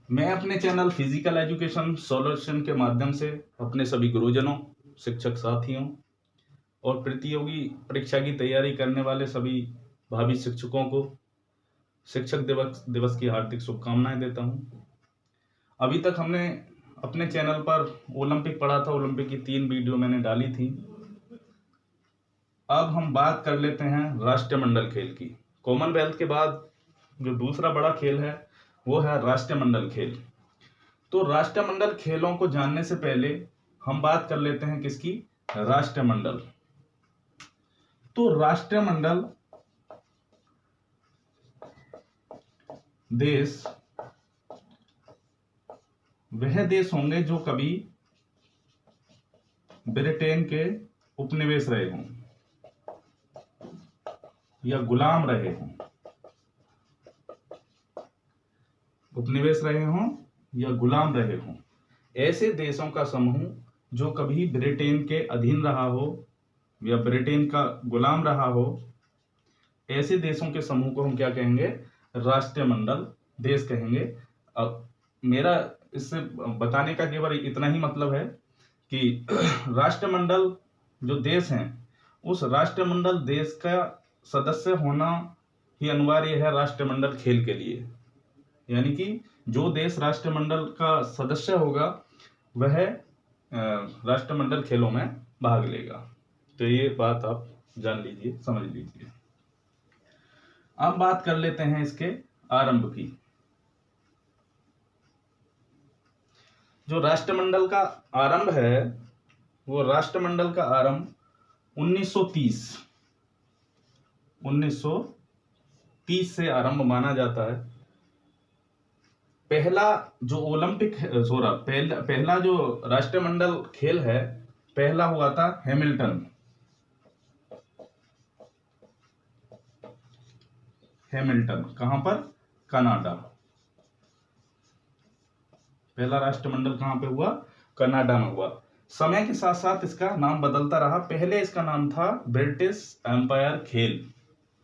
मैं अपने channel physical education solution के माध्यम से अपने सभी गुरुजनों, शिक्षक साथियों और प्रतियोगी परीक्षा की तैयारी करने वाले सभी भावी शिक्षकों को शिक्षक दिवस की हार्दिक शुभकामनाएं देता हूं। अभी तक हमने अपने चैनल पर ओलंपिक पढ़ा था। ओलंपिक की 3 वीडियो मैंने डाली थी। अब हम बात कर लेते हैं राष्ट्रमंडल खेल की। कॉमनवेल्थ के बाद जो दूसरा बड़ा खेल है वो है राष्ट्रमंडल खेल। तो राष्ट्रमंडल खेलों को जानने से पहले हम बात कर लेते हैं किसकी, राष्ट्रमंडल। तो राष्ट्रमंडल देश वह देश होंगे जो कभी ब्रिटेन के उपनिवेश रहे हों या गुलाम रहे हों, उपनिवेश रहे हों या गुलाम रहे हों। ऐसे देशों का समूह जो कभी ब्रिटेन के अधीन रहा हो या ब्रिटेन का गुलाम रहा हो, ऐसे देशों के समूह को हम क्या कहेंगे, राष्ट्रमंडल देश कहेंगे। अब मेरा इससे बताने का केवल इतना ही मतलब है कि राष्ट्रमंडल जो देश हैं, उस राष्ट्रमंडल देश का सदस्य होना ही अनिवार्य है राष्ट्रमंडल खेल के लिए। यानी कि जो देश राष्ट्रमंडल का सदस्य होगा वह राष्ट्रमंडल खेलों में भाग लेगा। तो ये बात आप जान लीजिए, समझ लीजिए। अब बात कर लेते हैं इसके आरंभ की। जो राष्ट्रमंडल का आरंभ है वो राष्ट्रमंडल का आरंभ 1930 से आरंभ माना जाता है। पहला जो ओलंपिक पहला जो राष्ट्रमंडल खेल है, पहला हुआ था हैमिल्टन, कहां पर, कनाडा। पहला राष्ट्रमंडल कहां पे हुआ, कनाडा में हुआ। समय के साथ साथ इसका नाम बदलता रहा। पहले इसका नाम था ब्रिटिश एम्पायर खेल।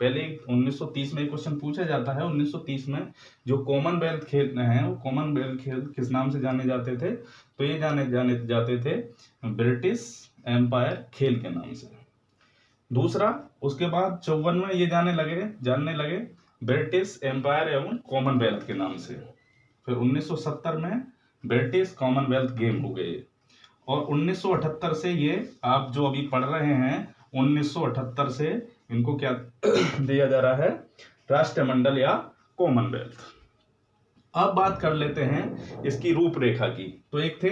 पहले 1930 में क्वेश्चन पूछा जाता है, 1930 में जो कॉमनवेल्थ खेल हैं वो कॉमनवेल्थ खेल किस नाम से जाने जाते थे, तो ये जाने जाते थे ब्रिटिश एम्पायर खेल के नाम से। दूसरा, उसके बाद 54 में ये जानने लगे ब्रिटिश एम्पायर एवं कॉमनवेल्थ के नाम से। फिर 1970 में ब्रिटिश कॉमनवेल्थ गेम हो गए और 1978 से ये आप जो अभी पढ़ रहे हैं 1978 से इनको क्या दिया जा रहा है, राष्ट्रमंडल या कॉमनवेल्थ। अब बात कर लेते हैं इसकी रूपरेखा की। तो एक थे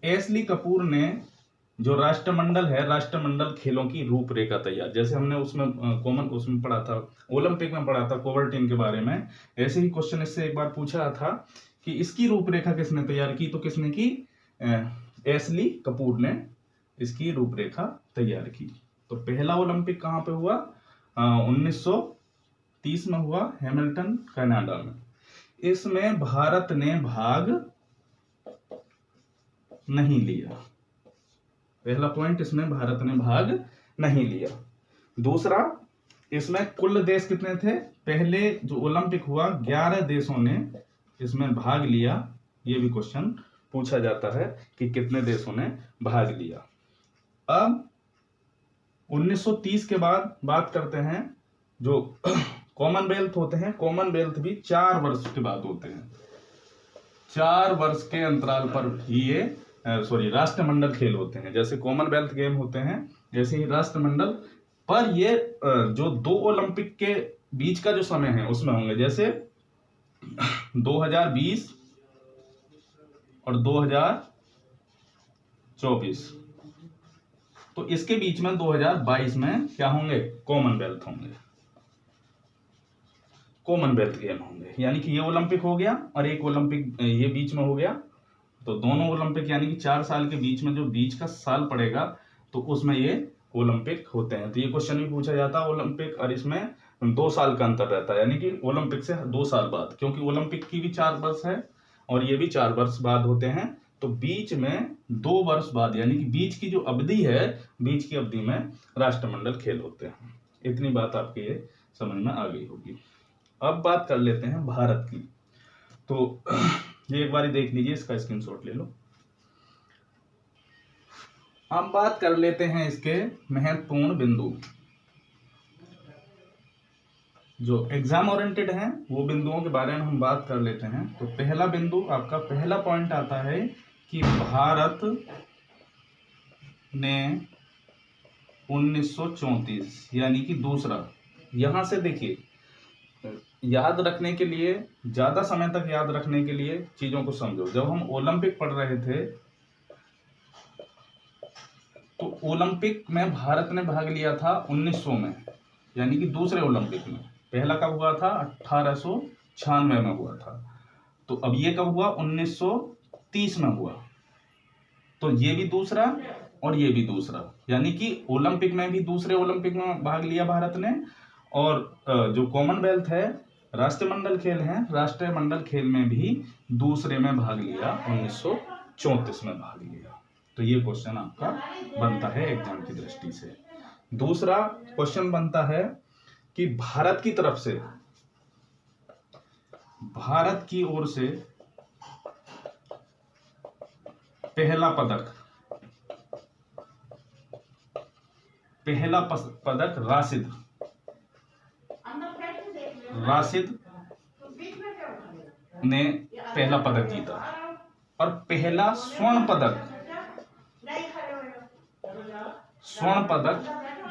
एशली कपूर ने जो राष्ट्रमंडल है, राष्ट्रमंडल खेलों की रूपरेखा तैयार, जैसे हमने उसमें पढ़ा था, ओलंपिक में पढ़ा था कोवर्टीन के बारे में, ऐसे ही क्वेश्चन इससे एक बार पूछा था कि इसकी रूपरेखा किसने तैयार की, तो किसने की, एशली कपूर ने इसकी रूपरेखा तैयार की। तो पहला ओलंपिक कहां पे हुआ, 1930 में हुआ, हैमिल्टन, कनाडा में। इसमें भारत ने भाग नहीं लिया। पहला पॉइंट, इसमें भारत ने भाग नहीं लिया। दूसरा, इसमें कुल देश कितने थे, पहले जो ओलंपिक हुआ 11 देशों ने इसमें भाग लिया। ये भी क्वेश्चन पूछा जाता है कि कितने देशों ने भाग लिया। अब 1930 के बाद बात करते हैं जो कॉमनवेल्थ होते हैं। कॉमनवेल्थ भी 4 वर्ष के बाद होते हैं। 4 वर्ष के अंतराल पर ही ये राष्ट्रमंडल खेल होते हैं। जैसे कॉमनवेल्थ गेम होते हैं, जैसे ही राष्ट्रमंडल पर ये जो 2 ओलंपिक के बीच का जो समय है उसमें होंगे, जैसे 2020 और 2024। तो इसके बीच में 2022 में क्या होंगे, कॉमनवेल्थ गेम होंगे। यानी कि ये ओलंपिक हो गया और एक ओलंपिक ये बीच में हो गया। तो दोनों ओलंपिक यानी कि 4 साल के बीच में जो बीच का साल पड़ेगा तो उसमें ये ओलंपिक होते हैं। तो ये क्वेश्चन भी पूछा जाता है ओलंपिक, और इसमें 2 साल का अंतर रहता है, यानी कि ओलंपिक से 2 साल बाद, क्योंकि ओलंपिक की भी 4 वर्ष है और ये भी 4 वर्ष बाद होते हैं। तो बीच में 2 वर्ष बाद, यानी कि बीच की जो अवधि है, बीच की अवधि में राष्ट्रमंडल खेल होते हैं। इतनी बात आपके ये समझ में आ गई होगी। अब बात कर लेते हैं भारत की। तो ये एक बार देख लीजिए, इसका स्क्रीनशॉट ले लो। अब बात कर लेते हैं इसके महत्वपूर्ण बिंदु, जो एग्जाम ओरिएंटेड हैं, वो बिंदुओं के बारे में हम बात कर लेते हैं। तो पहला बिंदु, आपका पहला पॉइंट आता है कि भारत ने 1934, यानी कि दूसरा, यहां से देखिए, याद रखने के लिए, ज्यादा समय तक याद रखने के लिए चीजों को समझो। जब हम ओलंपिक पढ़ रहे थे, तो ओलंपिक में भारत ने भाग लिया था 1900 में, यानी कि दूसरे ओलंपिक में। पहला कब हुआ था? 1896 में हुआ था। तो अब ये कब हुआ? 1930 में हुआ। तो ये भी दूसरा और ये भी दूसरा, यानी कि ओलंपिक में भी दूसरे ओलंपिक में भाग लिया भारत ने, और जो कॉमनवेल्थ है, राष्ट्रमंडल खेल हैं, राष्ट्रमंडल खेल में भी दूसरे में भाग लिया, 1934 में भाग लिया। तो ये क्वेश्चन आपका बनता है एग्जाम की दृष्टि से। दूसरा क्वेश्चन बनता है कि भारत की तरफ से, भारत की ओर से पहला पदक राशिद ने पहला पदक जीता, और पहला स्वर्ण पदक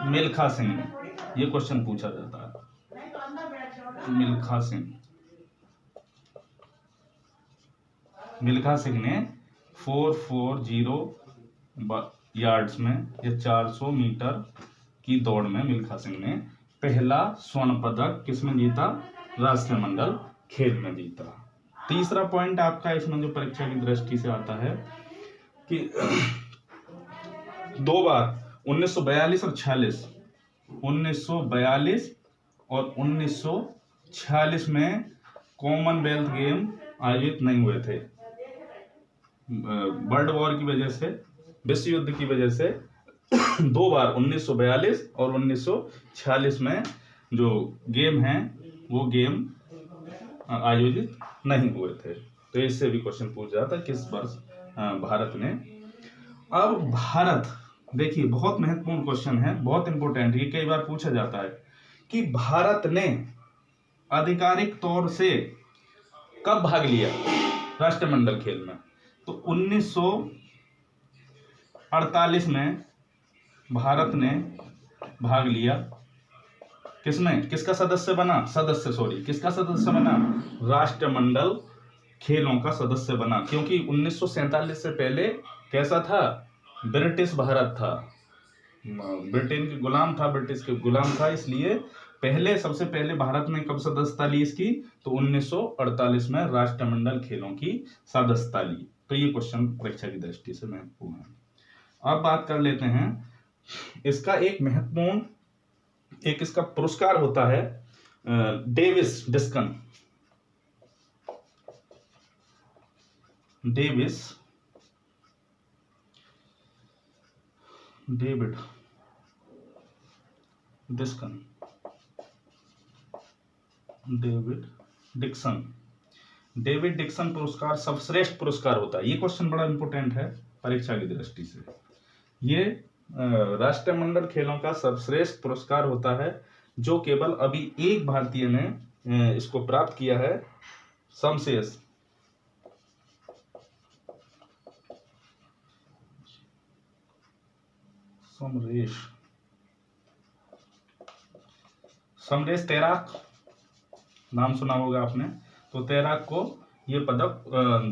मिल्खा सिंह ने, ये क्वेश्चन पूछा जाता है। मिल्खा सिंह ने 440 यार्ड्स में, या 400 मीटर की दौड़ में मिल्खा सिंह ने पहला स्वर्ण पदक किसमें जीता? राष्ट्रमंडल खेल में जीता। तीसरा पॉइंट आपका इसमें जो परीक्षा की दृष्टि से आता है कि 2 बार 1942 और 46, 1942 और 1946 में कॉमनवेल्थ गेम आयोजित नहीं हुए थे। वर्ल्ड वॉर की वजह से, विश्व युद्ध की वजह से 2 बार 1942 और 1946 में जो गेम हैं, वो गेम आयोजित नहीं हुए थे। तो इससे भी क्वेश्चन पूछ जाता है किस वर्ष भारत ने। अब भारत, देखिए बहुत महत्वपूर्ण क्वेश्चन है, बहुत इंपॉर्टेंट, ये कई बार पूछा जाता है कि भारत ने आधिकारिक तौर से कब भाग लिया राष्ट्रमंडल खेल में? तो 1948 में भारत ने भाग लिया। किसमें? किसका सदस्य बना? किसका सदस्य बना? राष्ट्रमंडल खेलों का सदस्य बना। क्योंकि 1947 से पहले कैसा था? ब्रिटिश भारत था, ब्रिटेन के गुलाम था, ब्रिटिश के गुलाम था। इसलिए सबसे पहले भारत ने कब सदस्यता ली इसकी? तो 1948 में राष्ट्रमंडल खेलों की सदस्यता ली। तो ये क्वेश्चन परीक्षा की दृष्टि से महत्वपूर्ण है। अब बात कर लेते हैं इसका एक महत्वपूर्ण, एक इसका पुरस्कार होता है डेविड डिक्सन पुरस्कार सर्वश्रेष्ठ पुरस्कार होता है। ये क्वेश्चन बड़ा इंपॉर्टेंट है परीक्षा की दृष्टि से। ये राष्ट्रमंडल खेलों का सर्वश्रेष्ठ पुरस्कार होता है, जो केवल अभी एक भारतीय ने इसको प्राप्त किया है, समरेश तैराक, नाम सुना होगा आपने। तो तैराक को ये पदक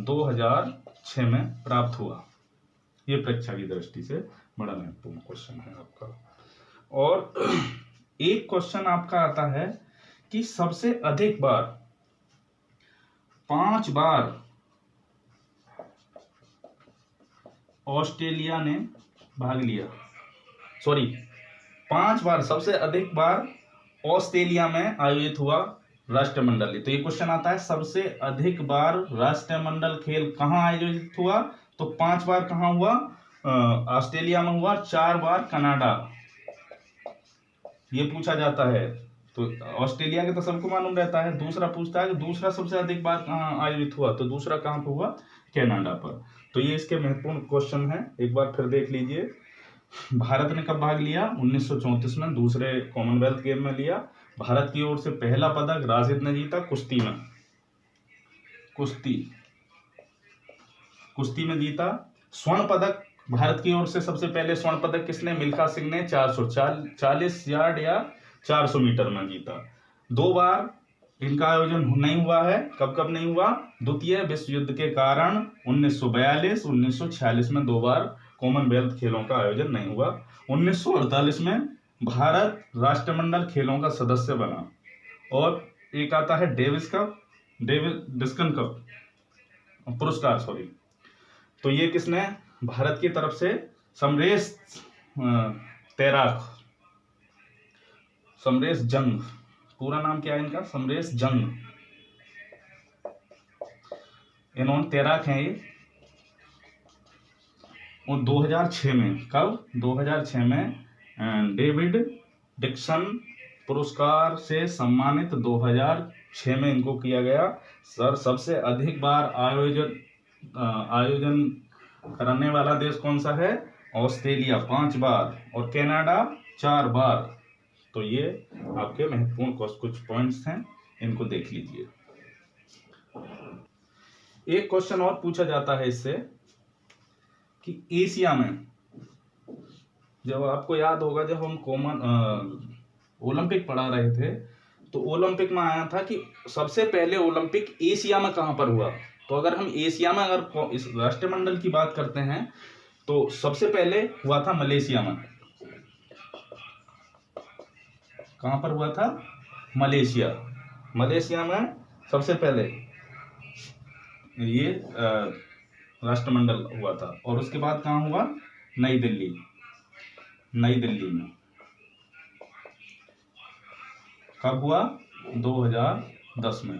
2006 में प्राप्त हुआ। ये परीक्षा की दृष्टि से बड़ा महत्वपूर्ण क्वेश्चन है आपका। और एक क्वेश्चन आपका आता है कि सबसे अधिक बार 5 बार ऑस्ट्रेलिया ने भाग लिया, 5 बार, सबसे अधिक बार ऑस्ट्रेलिया में आयोजित हुआ राष्ट्रमंडल। तो ये क्वेश्चन आता है सबसे अधिक बार राष्ट्रमंडल खेल कहाँ आयोजित हुआ? तो 5 बार कहाँ हुआ, ऑस्ट्रेलिया में हुआ, 4 बार कनाडा, ये पूछा जाता है। तो ऑस्ट्रेलिया के तो सबको मालूम रहता है। दूसरा पूछता है कि दूसरा सबसे अधिक बार कहाँ आयोजित हुआ, तो दूसरा कहाँ पर हुआ, कनाडा पर। तो ये इसके महत्वपूर्ण क्वेश्चन है, एक बार फिर देख लीजिए। भारत ने कब भाग लिया, 1934 में दूसरे कॉमनवेल्थ गेम में लिया। भारत की ओर से पहला पदक राशिद ने जीता कुश्ती में, कुश्ती में जीता। स्वर्ण पदक भारत की ओर से सबसे पहले स्वर्ण पदक किसने, मिल्खा सिंह ने 440 यार्ड या 400 मीटर में जीता। 2 बार इनका आयोजन नहीं हुआ है, कब कब नहीं हुआ, द्वितीय विश्व युद्ध के कारण 1942 1946 में 2 बार कॉमनवेल्थ खेलों का आयोजन नहीं हुआ। 1948 में भारत राष्ट्रमंडल खेलों का सदस्य बना। और एक आता है डेविस डिस्कन कप पुरस्कार, सॉरी, तो ये किसने, भारत की तरफ से समरेश जंग, पूरा नाम क्या है इनका, समरेश जंग, इन्होंने तैराक हैं ये। और 2006 में, कब, 2006 में डेविड डिक्सन पुरस्कार से सम्मानित 2006 में इनको किया गया। सर सबसे अधिक बार आयोजन करने वाला देश कौन सा है, ऑस्ट्रेलिया 5 बार और कनाडा 4 बार। तो ये आपके महत्वपूर्ण कुछ पॉइंट्स हैं, इनको देख लीजिए। एक क्वेश्चन और पूछा जाता है इससे कि एशिया में, जब आपको याद होगा जब हम ओलंपिक पढ़ा रहे थे, तो ओलंपिक में आया था कि सबसे पहले ओलंपिक एशिया में कहां पर हुआ। तो अगर हम एशिया में अगर इस राष्ट्रमंडल की बात करते हैं, तो सबसे पहले हुआ था मलेशिया में। कहां पर हुआ था, मलेशिया में सबसे पहले ये राष्ट्रमंडल हुआ था। और उसके बाद कहां हुआ, नई दिल्ली में। कब हुआ, 2010 में।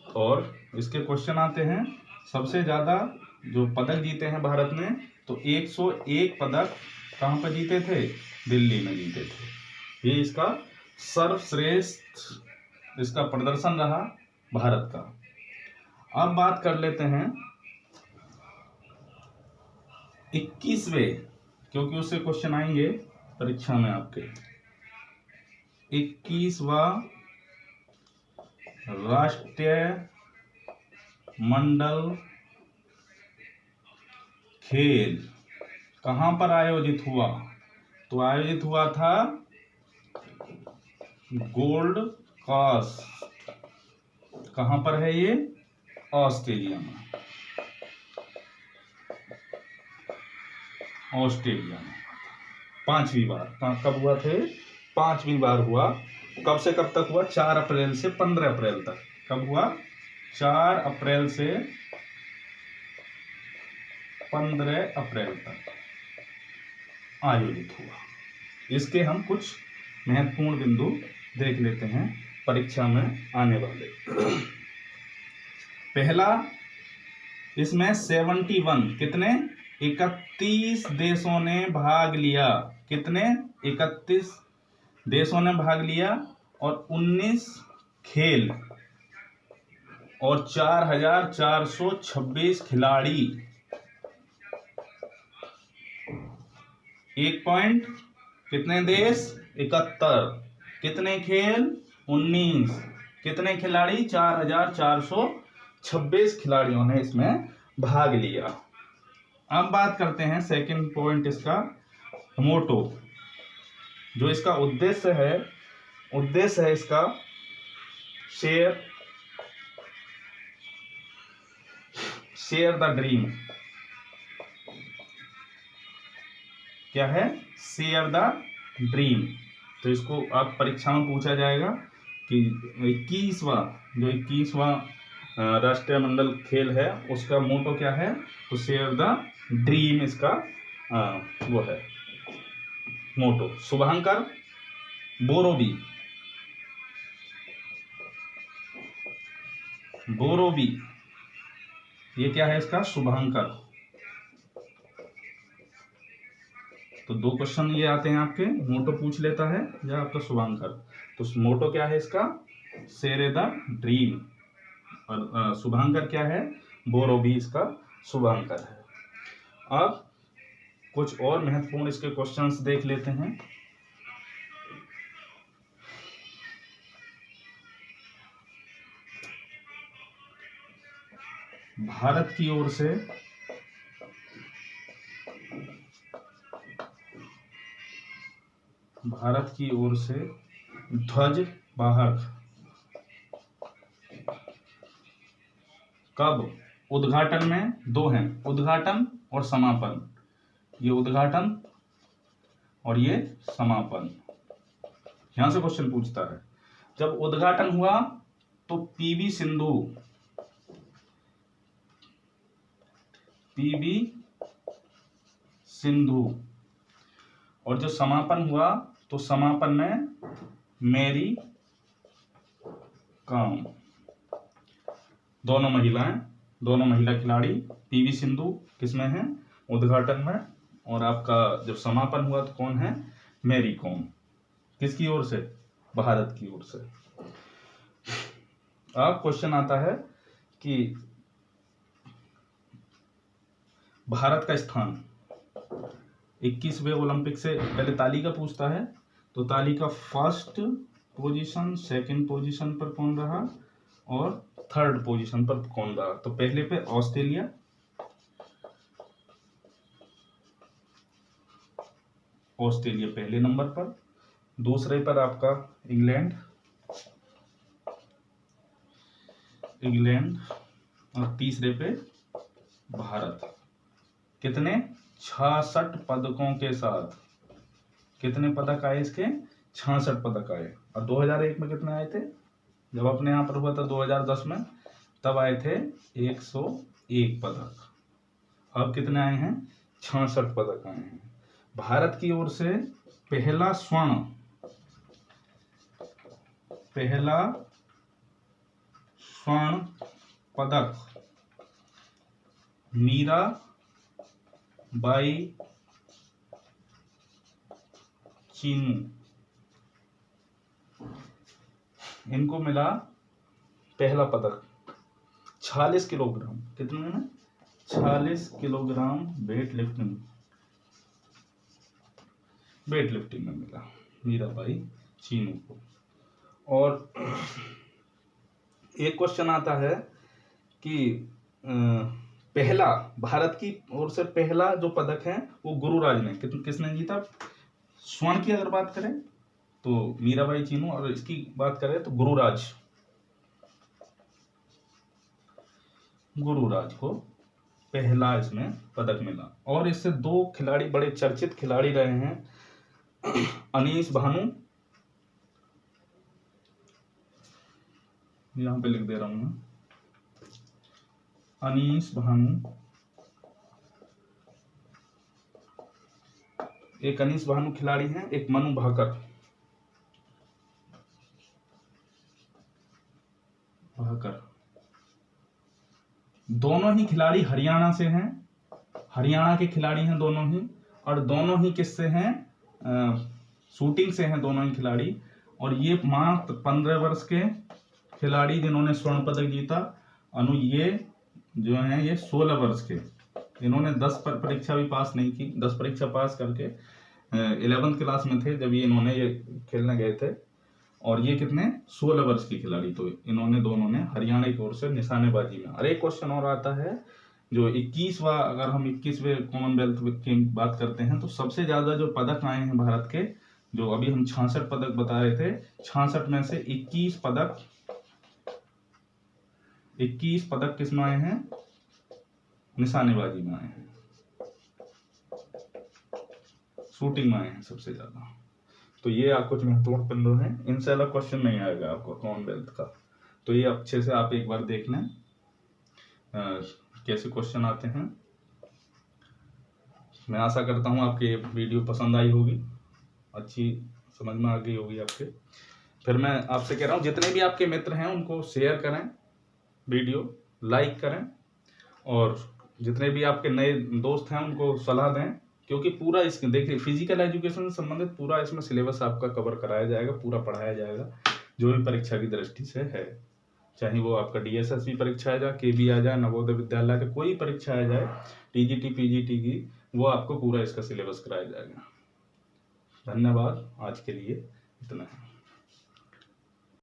और इसके क्वेश्चन आते हैं, सबसे ज्यादा जो पदक जीते हैं भारत ने, तो 101 पदक कहां पर जीते थे, दिल्ली में जीते थे। ये इसका सर्वश्रेष्ठ इसका प्रदर्शन रहा भारत का। अब बात कर लेते हैं 21वें, क्योंकि उससे क्वेश्चन आएंगे परीक्षा में आपके, 21वां राष्ट्रीय मंडल खेल कहां पर आयोजित हुआ, तो आयोजित हुआ था गोल्ड कोस्ट। कहां पर है ये, ऑस्ट्रेलिया में, ऑस्ट्रेलिया में 5वीं बार। कब हुआ थे, 5वीं बार हुआ। कब से कब तक हुआ, 4 अप्रैल से 15 अप्रैल तक। कब हुआ, 4 अप्रैल से 15 अप्रैल तक आयोजित हुआ। इसके हम कुछ महत्वपूर्ण बिंदु देख लेते हैं परीक्षा में आने वाले। पहला, इसमें 71 कितने, 31 देशों ने भाग लिया। कितने, 31 देशों ने भाग लिया। और 19 खेल और 4426 खिलाड़ी। 1 पॉइंट, कितने देश, 71, कितने खेल, 19, कितने खिलाड़ी, 4426 खिलाड़ियों ने इसमें भाग लिया। अब बात करते हैं सेकंड पॉइंट इसका, मोटो, जो इसका उद्देश्य है इसका शेयर द ड्रीम। क्या है, शेयर द ड्रीम। तो इसको आप परीक्षा में पूछा जाएगा कि 21वां राष्ट्रीय मंडल खेल है, उसका मोटो क्या है, तो शेयर द ड्रीम इसका वो है मोटो। शुभंकर बोरोवी ये क्या है इसका शुभांकर। तो दो क्वेश्चन ये आते हैं आपके, मोटो पूछ लेता है या आपका शुभांकर। तो मोटो क्या है इसका, शेर द ड्रीम, और शुभांकर क्या है, बोरो भी इसका शुभांकर है। अब कुछ और महत्वपूर्ण इसके क्वेश्चंस देख लेते हैं। भारत की ओर से ध्वज वाहक कब, उद्घाटन में दो हैं, उद्घाटन और समापन, ये उद्घाटन और ये समापन, यहां से क्वेश्चन पूछता है। जब उद्घाटन हुआ तो पीवी सिंधु, और जो समापन हुआ तो समापन में मैरी कॉम, दोनों महिला खिलाड़ी, पीवी सिंधु किसमें है, उद्घाटन में, और आपका जब समापन हुआ तो कौन है, मैरी कॉम, किसकी ओर से, भारत की ओर से। अब क्वेश्चन आता है कि भारत का स्थान 21वें ओलंपिक से पहले ताली का पूछता है, तो ताली का फर्स्ट पोजीशन, सेकंड पोजीशन पर कौन रहा और थर्ड पोजीशन पर कौन रहा। तो पहले पे ऑस्ट्रेलिया पहले नंबर पर, दूसरे पर आपका इंग्लैंड और तीसरे पे भारत। कितने, 66 पदकों के साथ। कितने पदक आए इसके, 66 पदक आए। और 2001 में कितने आए थे, जब अपने यहाँ पर हुआ था 2010 में, तब आए थे 101 पदक। अब कितने आए हैं, 66 पदक आए हैं। भारत की ओर से पहला स्वर्ण पदक मीरा बाई चीनू, इनको मिला पहला पदक 46 किलोग्राम। कितने में, 46 किलोग्राम वेट लिफ्टिंग में मिला मीराबाई चीनू को। और एक क्वेश्चन आता है कि पहला, भारत की ओर से पहला जो पदक है वो गुरुराज ने, किसने जीता, स्वर्ण की अगर बात करें तो मीराबाई चीनू, और इसकी बात करें तो गुरुराज को पहला इसमें पदक मिला। और इससे दो खिलाड़ी बड़े चर्चित खिलाड़ी रहे हैं, अनीश भानु, यहां पे लिख दे रहा हूं मैं, अनीश भानु, एक अनीश भानु खिलाड़ी हैं, एक मनु भाकर। दोनों ही खिलाड़ी हरियाणा से हैं, हरियाणा के खिलाड़ी हैं दोनों ही, और दोनों ही किससे हैं, शूटिंग से हैं दोनों ही खिलाड़ी। और ये मात्र 15 वर्ष के खिलाड़ी जिन्होंने स्वर्ण पदक जीता। अनु ये जो है ये 16 वर्ष के, इन्होंने 10 पर परीक्षा भी पास नहीं की, 10 परीक्षा पास करके 11th क्लास में थे जब ये इन्होंने ये खेलने गए थे। और ये कितने, 16 वर्ष की खिलाड़ी। तो इन्होंने दोनों ने हरियाणा की ओर से निशानेबाजी में। और एक क्वेश्चन और आता है, जो 21वां, अगर हम 21वें कॉमनवेल्थ की बात करते हैं तो सबसे ज्यादा जो पदक आए हैं भारत के, जो अभी हम 66 पदक बता रहे थे, 66 में से 21 पदक किसमें आए हैं, निशानेबाजी में आए हैं, शूटिंग में आए हैं सबसे ज्यादा। तो ये आप कुछ महत्वपूर्ण बिंदु हैं, इनसे अलग क्वेश्चन नहीं आएगा आपको कॉमनवेल्थ का। तो ये अच्छे से आप एक बार देख लें कैसे क्वेश्चन आते हैं। मैं आशा करता हूँ आपकी वीडियो पसंद आई होगी, अच्छी समझ में आ गई होगी आपके। फिर मैं आपसे कह रहा हूँ जितने भी आपके मित्र हैं उनको शेयर करें, वीडियो लाइक करें, और जितने भी आपके नए दोस्त हैं उनको सलाह दें, क्योंकि पूरा इस देखिए फिजिकल एजुकेशन से संबंधित पूरा इसमें सिलेबस आपका कवर कराया जाएगा, पूरा पढ़ाया जाएगा, जो भी परीक्षा की दृष्टि से है, चाहे वो आपका DSSB परीक्षा आ जाए, KB आ जाए, नवोदय विद्यालय का कोई परीक्षा आ जाए, TGT PGT की, वो आपको पूरा इसका सिलेबस कराया जाएगा। धन्यवाद, आज के लिए इतना है।